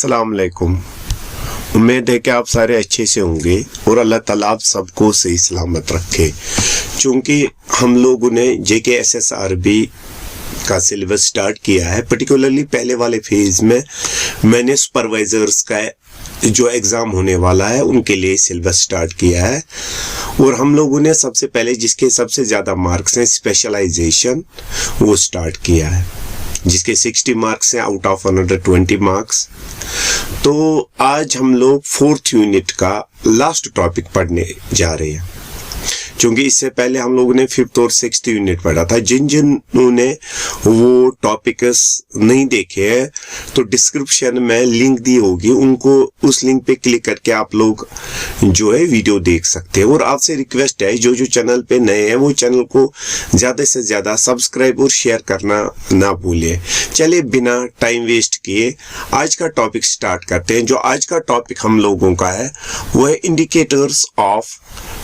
अस्सलाम वालेकुम। उम्मीद है कि आप सारे अच्छे से होंगे और अल्लाह ताला आप सबको सही सलामत रखे। चूँकि हम लोगों ने JKSSRB का सिलेबस स्टार्ट किया है, पर्टिकुलरली पहले वाले फेज में मैंने सुपरवाइजर्स का जो एग्ज़ाम होने वाला है उनके लिए सिलेबस स्टार्ट किया है। और हम लोगों ने सबसे पहले जिसके सबसे ज़्यादा मार्क्स हैं स्पेशलाइजेशन वो स्टार्ट किया है, जिसके 60 मार्क्स हैं आउट ऑफ 120 मार्क्स। तो आज हम लोग 4th यूनिट का लास्ट टॉपिक पढ़ने जा रहे हैं, क्योंकि इससे पहले हम लोगों ने 5th और 6th यूनिट पढ़ा था। जिन्होंने ने वो टॉपिक्स नहीं देखे हैं तो डिस्क्रिप्शन में लिंक दी होगी, उनको उस लिंक पे क्लिक करके आप लोग जो है वीडियो देख सकते हैं। और आपसे रिक्वेस्ट है जो चैनल पे नए हैं वो चैनल को ज़्यादा से ज़्यादा सब्सक्राइब और शेयर करना ना भूलें। चलिए बिना टाइम वेस्ट किए आज का टॉपिक स्टार्ट करते हैं। जो आज का टॉपिक हम लोगों का है वो है इंडिकेटर्स ऑफ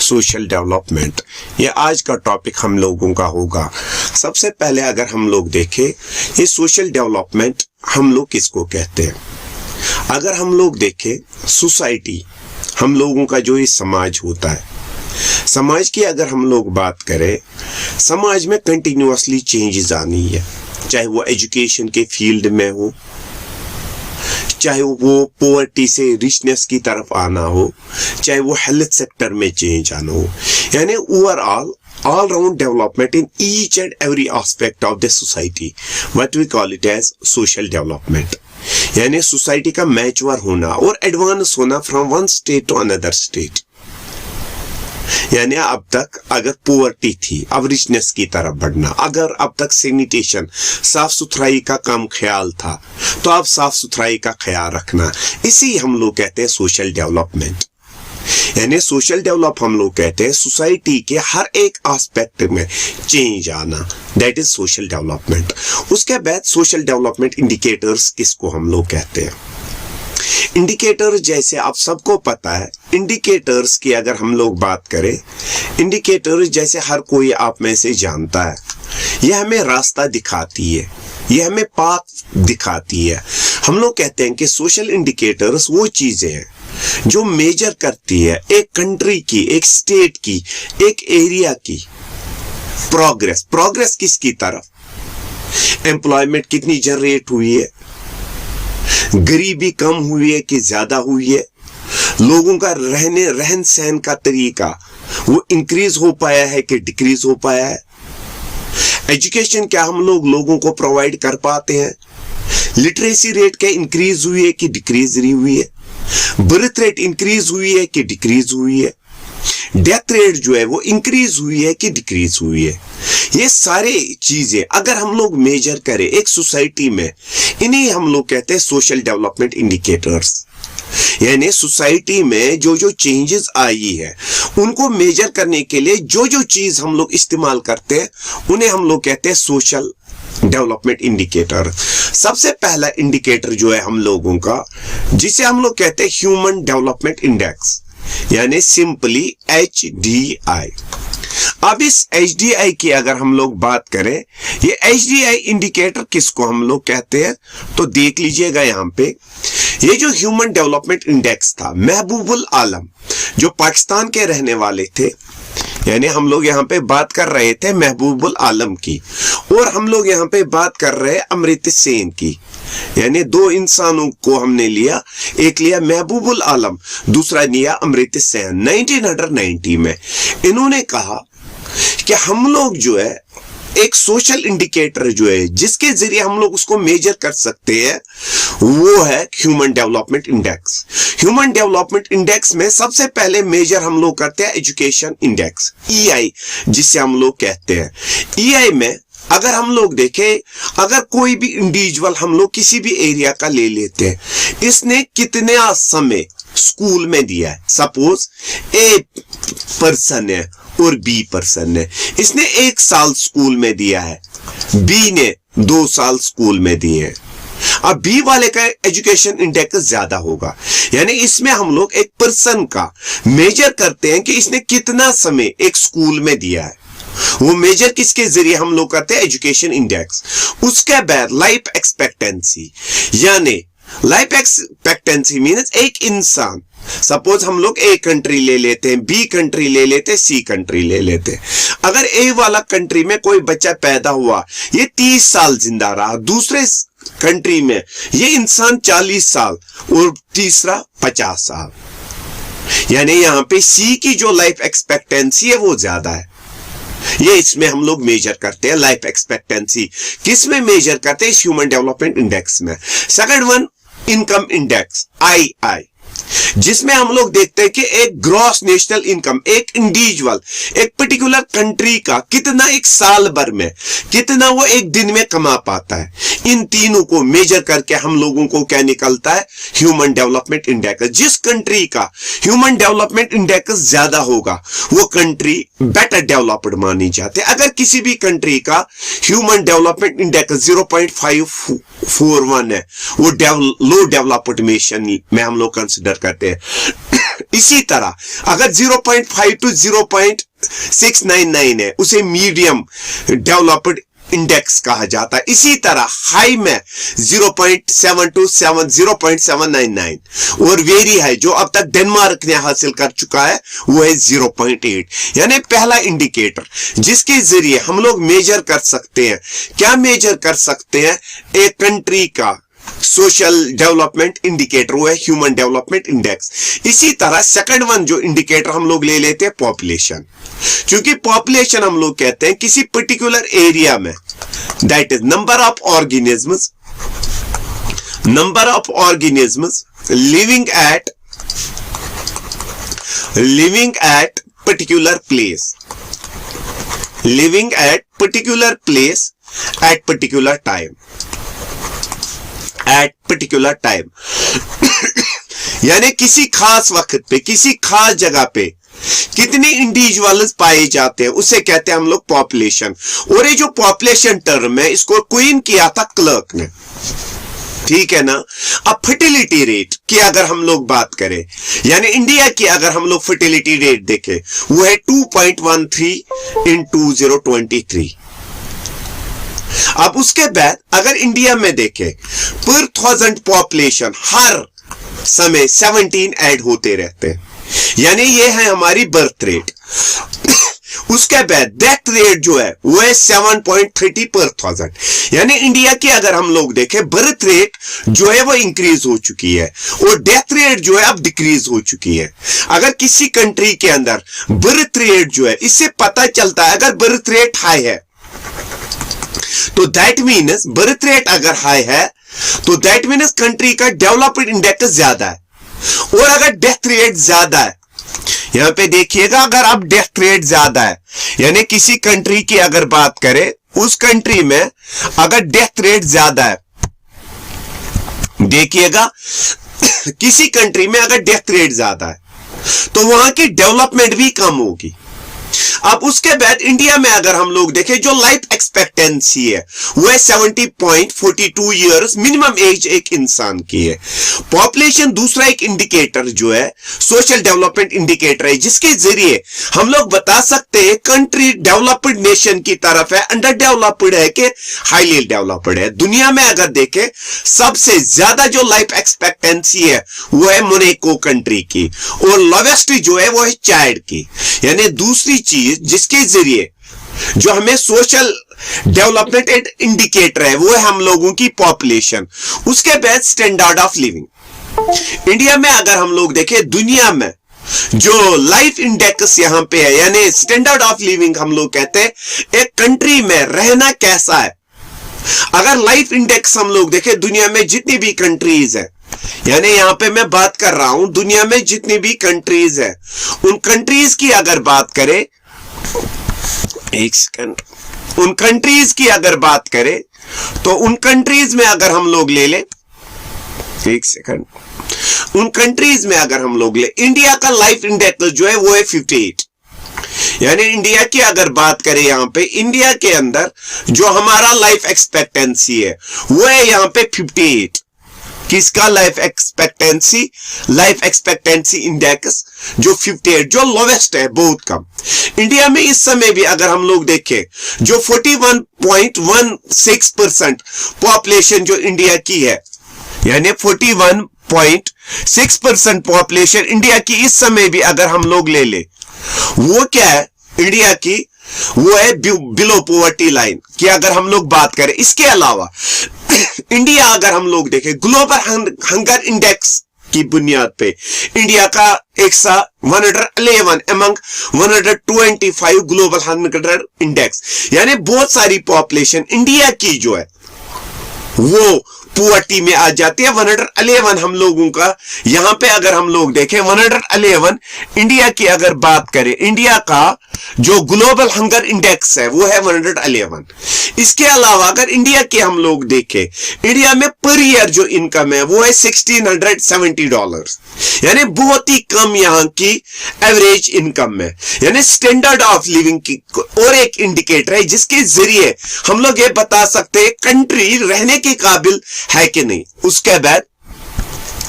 सोशल डेवलपमेंट। ये आज का टॉपिक हम लोगों का होगा। सबसे पहले अगर हम लोग देखें ये सोशल डेवलपमेंट हम लोग किसको कहते हैं। अगर हम लोग देखें सोसाइटी, हम लोगों का जो ये समाज होता है, समाज की अगर हम लोग बात करें, समाज में कंटिन्यूअसली चेंजेस आनी है, चाहे वो एजुकेशन के फील्ड में हो, चाहे वो पॉवर्टी से रिचनेस की तरफ आना हो, चाहे वो हेल्थ सेक्टर में चेंज आना हो, यानी overall all round development in each and every aspect of the society, what we call it as social development। यानी सोसाइटी का मैच्योर होना और एडवांस होना from one state to another state. यानी अब तक अगर पॉवर्टी थी, अब रिचनेस की तरफ बढ़ना। अगर अब तक सैनिटेशन, साफ सुथराई का कम ख्याल था, तो अब साफ सुथराई का ख्याल रखना, इसी हम लोग कहते हैं सोशल डेवलपमेंट। यानी सोशल डेवलप हम लोग कहते हैं सोसाइटी के हर एक एस्पेक्ट में चेंज आना, दैट इज सोशल डेवलपमेंट। उसके बाद सोशल डेवलपमेंट इंडिकेटर्स किसको हम लोग कहते हैं। इंडिकेटर जैसे आप सबको पता है, इंडिकेटर्स की अगर हम लोग बात करें, इंडिकेटर्स जैसे हर कोई आप में से जानता है, यह हमें रास्ता दिखाती है, यह हमें पाथ दिखाती है। हम लोग कहते हैं कि सोशल इंडिकेटर्स वो चीजें हैं जो मेजर करती है एक कंट्री की, एक स्टेट की, एक एरिया की प्रोग्रेस किसकी तरफ। एम्प्लॉयमेंट कितनी जनरेट हुई है, गरीबी कम हुई है कि ज्यादा हुई है, लोगों का रहन सहन का तरीका वो इंक्रीज हो पाया है कि डिक्रीज हो पाया है, एजुकेशन क्या हम लोगों को प्रोवाइड कर पाते हैं, लिटरेसी रेट क्या इंक्रीज हुई है कि डिक्रीज हुई है, बर्थ रेट इंक्रीज हुई है कि डिक्रीज हुई है, डेथ रेट जो है वो इंक्रीज हुई है कि डिक्रीज हुई है। ये सारे चीजें अगर हम लोग मेजर करें एक सोसाइटी में, इन्हीं हम लोग कहते हैं सोशल डेवलपमेंट इंडिकेटर्स। यानी सोसाइटी में जो चेंजेस आई है उनको मेजर करने के लिए जो चीज हम लोग इस्तेमाल करते हैं उन्हें हम लोग कहते हैं सोशल डेवलपमेंट इंडिकेटर। सबसे पहला इंडिकेटर जो है हम लोगों का, जिसे हम लोग कहते हैं ह्यूमन डेवलपमेंट इंडेक्स, यानी सिंपली HDI। अब इस HDI की अगर हम लोग बात करें, ये HDI इंडिकेटर किसको हम लोग कहते हैं, तो देख लीजिएगा यहाँ पे, ये जो ह्यूमन डेवलपमेंट इंडेक्स था, महबूबुल आलम जो पाकिस्तान के रहने वाले थे, यानी हम लोग यहाँ पे बात कर रहे थे महबूबुल आलम की, और हम लोग यहाँ पे बात कर रहे हैं अमृत सेन की। यानी दो इंसानों को हमने लिया, एक लिया महबूबुल आलम, दूसरा लिया अमृत सेन। 1990 में इन्होंने कहा कि हम लोग जो है एक सोशल इंडिकेटर जो है जिसके जरिए हम लोग उसको मेजर कर सकते हैं वो है human development index. Human development index में सबसे पहले मेजर हम लोग करते हैं एजुकेशन इंडेक्स, EI जिसे हम लोग कहते हैं। EI में अगर हम लोग देखें, अगर कोई भी इंडिविजुअल हम लोग किसी भी एरिया का ले लेते हैं, इसने कितने समय स्कूल में दिया है। सपोज A पर्सन है और B पर्सन है, इसने 1 साल स्कूल में दिया है, B ने 2 साल स्कूल में दिए हैं। अब B वाले का एजुकेशन इंडेक्स ज्यादा होगा, यानी इसमें हम लोग एक पर्सन का मेजर करते हैं कि इसने कितना समय एक स्कूल में दिया है। वो मेजर किसके जरिए हम लोग करते हैं, एजुकेशन इंडेक्स। उसके बाद लाइफ एक्सपेक्टेंसी, यानी लाइफ एक्सपेक्टेंसी मीन्स एक इंसान, सपोज हम लोग ए कंट्री ले लेते हैं, बी कंट्री ले लेते हैं, सी कंट्री ले लेते हैं। अगर ए वाला कंट्री में कोई बच्चा पैदा हुआ, ये 30 साल जिंदा रहा, दूसरे कंट्री में ये इंसान 40 साल और तीसरा 50 साल, यानी यहां पे सी की जो लाइफ एक्सपेक्टेंसी है वो ज्यादा है। ये इसमें हम लोग मेजर करते हैं लाइफ एक्सपेक्टेंसी। किस में मेजर करते हैं? ह्यूमन डेवलपमेंट इंडेक्स में। सेकंड वन इनकम इंडेक्स आई, जिसमें हम लोग देखते हैं कि एक ग्रॉस नेशनल इनकम, एक इंडिविजुअल एक पर्टिकुलर कंट्री का कितना एक साल भर में, कितना वो एक दिन में कमा पाता है। इन तीनों को मेजर करके हम लोगों को क्या निकलता है? Human development index. जिस कंट्री का ह्यूमन डेवलपमेंट इंडेक्स ज्यादा होगा वो कंट्री बेटर डेवलप्ड मानी जाती है। अगर किसी भी कंट्री का ह्यूमन डेवलपमेंट इंडेक्स 0.541 है, वो लो डेवलप्ड नेशन में हम लोग कंसिडर करते हैं। इसी तरह अगर 0.5 to 0.699 है, उसे मीडियम डेवलप्ड इंडेक्स कहा जाता है। इसी तरह हाई में 0.7 to 0.799 और वेरी हाई जो अब तक डेनमार्क ने हासिल कर चुका है वो है 0.8। यानी पहला इंडिकेटर जिसके जरिए हम लोग मेजर कर सकते हैं, क्या मेजर कर सकते हैं? एक कंट्री का सोशल डेवलपमेंट इंडिकेटर, वो है ह्यूमन डेवलपमेंट इंडेक्स। इसी तरह सेकंड वन जो इंडिकेटर हम लोग ले लेते हैं पॉपुलेशन, क्योंकि पॉपुलेशन हम लोग कहते हैं किसी पर्टिकुलर एरिया में, that is number of organisms living at particular place at particular time यानी किसी खास वक्त पे, किसी खास जगह पे कितने इंडिविजुअल्स पाए जाते हैं, उसे कहते हैं हम लोग पॉपुलेशन। और ये जो पॉपुलेशन टर्म है इसको क्वीन किया था क्लर्क ने, ठीक है ना। अब फर्टिलिटी रेट की अगर हम लोग बात करें, यानी इंडिया की अगर हम लोग फर्टिलिटी रेट देखें, वो है 2.13 in 2023। अब उसके बाद अगर इंडिया में देखें पर 1000 पॉपुलेशन हर समय 17 ऐड होते रहते हैं, यानी ये है हमारी बर्थ रेट। उसके बाद डेथ रेट जो है वो है 7.30 per 1000, यानी इंडिया की अगर हम लोग देखें बर्थ रेट जो है वो इंक्रीज हो चुकी है और डेथ रेट जो है अब डिक्रीज हो चुकी है। अगर किसी कंट्री के अंदर बर्थ रेट जो है, इससे पता चलता है अगर बर्थ रेट हाई है तो दैट मीन्स, बर्थ रेट अगर हाई है तो दैट मीन्स कंट्री का डेवलपमेंट इंडेक्स ज्यादा है। और अगर डेथ रेट ज्यादा है, यहां पे देखिएगा, अगर अब डेथ रेट ज्यादा है यानी किसी कंट्री की अगर बात करें, उस कंट्री में अगर डेथ रेट ज्यादा है, देखिएगा किसी कंट्री में अगर डेथ रेट ज्यादा है तो वहां की डेवलपमेंट भी कम होगी। अब उसके बाद इंडिया में अगर हम लोग देखें जो लाइफ एक्सपेक्टेंसी है वो है 70.42 ईयर्स, मिनिमम एज एक इंसान की है। पॉपुलेशन दूसरा एक इंडिकेटर जो है सोशल डेवलपमेंट इंडिकेटर है, जिसके जरिए हम लोग बता सकते हैं कंट्री डेवलप्ड नेशन की तरफ है, अंडर डेवलप्ड है कि हाईली डेवलप्ड है। दुनिया में अगर देखें सबसे ज्यादा जो लाइफ एक्सपेक्टेंसी है वो है मोनाको कंट्री की और लोवेस्ट जो है वो है चाइल्ड की। यानी दूसरी चीज जिसके जरिए जो हमें सोशल डेवलपमेंट इंडिकेटर है वो है हम लोगों की पॉपुलेशन। उसके बाद स्टैंडर्ड ऑफ लिविंग। इंडिया में अगर हम लोग देखें दुनिया में जो लाइफ इंडेक्स यहां पे है, यानी स्टैंडर्ड ऑफ लिविंग हम लोग कहते हैं एक कंट्री में रहना कैसा है। अगर लाइफ इंडेक्स हम लोग देखें दुनिया में जितनी भी कंट्रीज है, यानी यहां पे मैं बात कर रहा हूं दुनिया में जितनी भी कंट्रीज है, उन कंट्रीज की अगर बात करें, एक सेकंड, उन कंट्रीज की अगर बात करें तो उन कंट्रीज में अगर हम लोग ले ले, एक सेकंड, उन कंट्रीज में अगर हम लोग ले, इंडिया का लाइफ इंडेक्स जो है वो है 58। यानी इंडिया की अगर बात करें यहां पे, इंडिया के अंदर जो हमारा लाइफ एक्सपेक्टेंसी है वो है यहां पे 58। किसका लाइफ एक्सपेक्टेंसी इंडेक्स जो 58, जो लोवेस्ट है, बहुत कम। इंडिया में इस समय भी अगर हम लोग देखें जो 41.16% पॉपुलेशन जो इंडिया की है, यानी 41.6% पॉपुलेशन इंडिया की इस समय भी अगर हम लोग ले ले, वो क्या है इंडिया की, वो है बिलो पॉवर्टी लाइन की अगर हम लोग बात करें। इसके अलावा इंडिया अगर हम लोग देखें ग्लोबल हंगर इंडेक्स की बुनियाद पे इंडिया का 111 अमंग 125 ग्लोबल हंगर इंडेक्स, यानी बहुत सारी पॉपुलेशन इंडिया की जो है वो पॉवर्टी में आ जाती है। 111 हम लोगों का यहां पे अगर हम लोग देखें 111 इंडिया की अगर बात करें, इंडिया का जो ग्लोबल हंगर इंडेक्स है वो है 111। इसके अलावा अगर इंडिया के हम लोग देखें, इंडिया में पर ईयर जो इनकम है वो है $1670, यानी बहुत ही कम यहां की एवरेज इनकम है, यानी स्टैंडर्ड ऑफ लिविंग की और एक इंडिकेटर है जिसके जरिए हम लोग ये बता सकते हैं कंट्री रहने के काबिल है कि नहीं। उसके बाद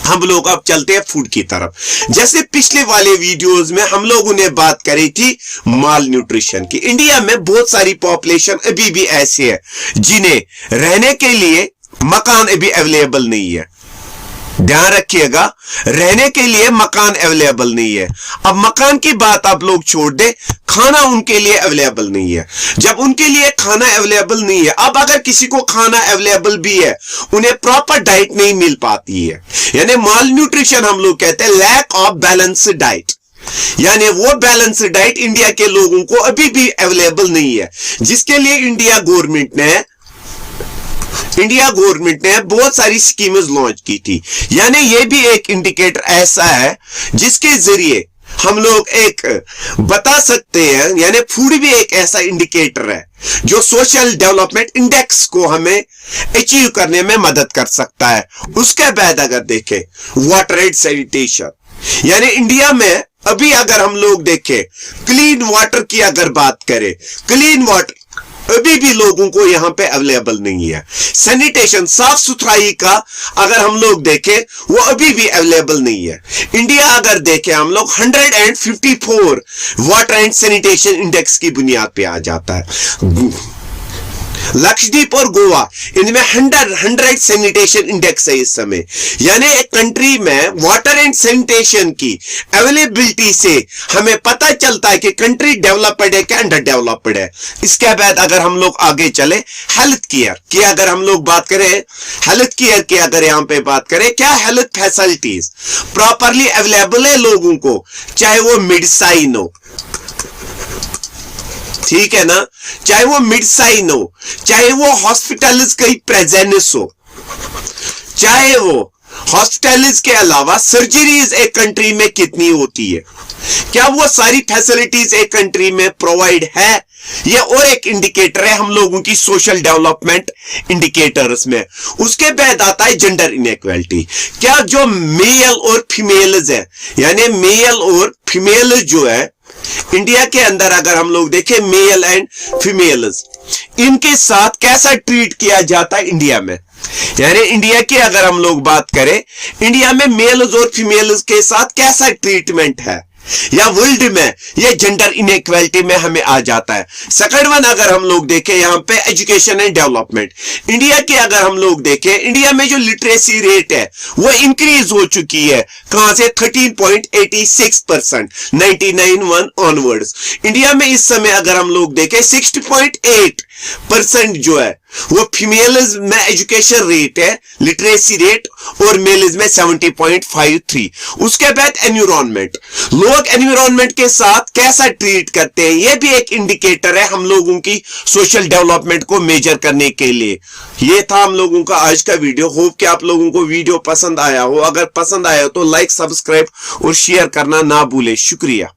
हम लोग अब चलते हैं फूड की तरफ। जैसे पिछले वाले वीडियोस में हम लोगों ने बात करी थी माल न्यूट्रिशन की। इंडिया में बहुत सारी पॉपुलेशन अभी भी ऐसे है जिन्हें रहने के लिए मकान अभी अवेलेबल नहीं है। ध्यान रखिएगा, रहने के लिए मकान अवेलेबल नहीं है। अब मकान की बात आप लोग छोड़ दे, खाना उनके लिए अवेलेबल नहीं है। जब उनके लिए खाना अवेलेबल नहीं है, अब अगर किसी को खाना अवेलेबल भी है, उन्हें प्रॉपर डाइट नहीं मिल पाती है, यानी माल न्यूट्रिशन हम लोग कहते हैं लैक ऑफ बैलेंस्ड डाइट, यानी वो बैलेंस डाइट इंडिया के लोगों को अभी भी अवेलेबल नहीं है, जिसके लिए इंडिया गवर्नमेंट ने बहुत सारी स्कीम्स लॉन्च की थी। यानी ये भी एक इंडिकेटर ऐसा है जिसके जरिए हम लोग एक बता सकते हैं, यानी फूड भी एक ऐसा इंडिकेटर है जो सोशल डेवलपमेंट इंडेक्स को हमें अचीव करने में मदद कर सकता है। उसके बाद अगर देखें वाटर एंड सैनिटेशन, यानी इंडिया में अभी अगर हम लोग देखें क्लीन वाटर की अगर बात करें, क्लीन वाटर अभी भी लोगों को यहां पे अवेलेबल नहीं है। सैनिटेशन, साफ सुथराई का अगर हम लोग देखें वो अभी भी अवेलेबल नहीं है। इंडिया अगर देखें हम लोग 154 वाटर एंड सैनिटेशन इंडेक्स की बुनियाद पे आ जाता है। लक्षद्वीप और गोवा इनमें 100 सैनिटेशन इंडेक्स है इस समय, यानी एक कंट्री में वाटर एंड सैनिटेशन की अवेलेबिलिटी से हमें पता चलता है कि कंट्री डेवलप्ड है क्या अंडर डेवलप्ड है। इसके बाद अगर हम लोग आगे चले हेल्थ केयर की अगर हम लोग बात करें, हेल्थ केयर की अगर यहां पे बात करें, क्या हेल्थ फैसिलिटीज प्रॉपरली अवेलेबल है लोगों को, चाहे वो मेडिसिन हो, ठीक है ना, चाहे वो मेडिसिन हो, चाहे वो हॉस्पिटल्स की प्रेजेंस हो, चाहे वो हॉस्पिटल्स के अलावा सर्जरीज एक कंट्री में कितनी होती है, क्या वो सारी फैसिलिटीज एक कंट्री में प्रोवाइड है। ये और एक इंडिकेटर है हम लोगों की सोशल डेवलपमेंट इंडिकेटर्स में। उसके बाद आता है जेंडर इनइक्वालिटी, क्या जो मेल और फीमेल्स है, यानी मेल और फीमेल जो है इंडिया के अंदर अगर हम लोग देखें मेल एंड फीमेल्स, इनके साथ कैसा ट्रीट किया जाता है इंडिया में, यानी इंडिया की अगर हम लोग बात करें, इंडिया में मेल्स और फीमेल्स के साथ कैसा ट्रीटमेंट है, या वर्ल्ड में ये जेंडर इनइक्वालिटी में हमें आ जाता है। सेकंड वन अगर हम लोग देखें यहाँ पे एजुकेशन एंड डेवलपमेंट, इंडिया के अगर हम लोग देखें, इंडिया में जो लिटरेसी रेट है वो इंक्रीज हो चुकी है, कहां से 13.86% 99 ऑनवर्ड्स। इंडिया में इस समय अगर हम लोग देखें 60.8% जो है वो फीमेल्स में एजुकेशन रेट है, लिटरेसी रेट, और मेल्स में 70.53। उसके बाद एनवायरनमेंट, लोग एनवायरनमेंट के साथ कैसा ट्रीट करते हैं, यह भी एक इंडिकेटर है हम लोगों की सोशल डेवलपमेंट को मेजर करने के लिए। यह था हम लोगों का आज का वीडियो। होप कि आप लोगों को वीडियो पसंद आया हो। अगर पसंद आया हो तो लाइक, सब्सक्राइब और शेयर करना ना भूले। शुक्रिया।